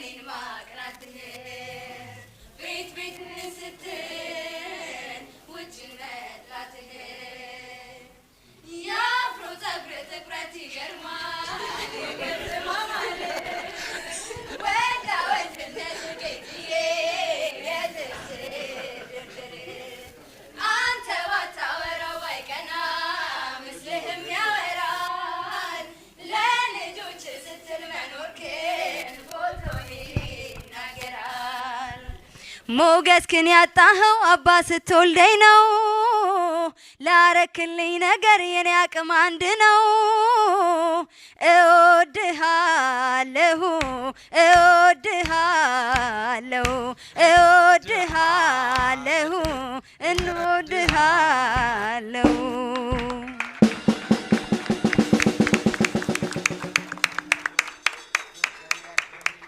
የኔን ማቅናትህ ቤት ቤትህን ስትል ውጭ መጥላትህ የአፍሮ ፀጉር ጥቁረት ይገርማል ይገርማል ወዳ ወንድነት ጌጥዬ የትስር አንተ ባታወራው ባይቀና ምስልህም ያወራል ለልጆች ስትል መኖርክን ፎቶህ ይናገራል ሞገስክን ያጣኸው አባ ስትወልደኝ ነው ላረክልኝ ነገር የኔ አቅም አንድ ነው እወድሃለሁ እወድሃለሁ እወድሃለሁ እንወድሃለሁ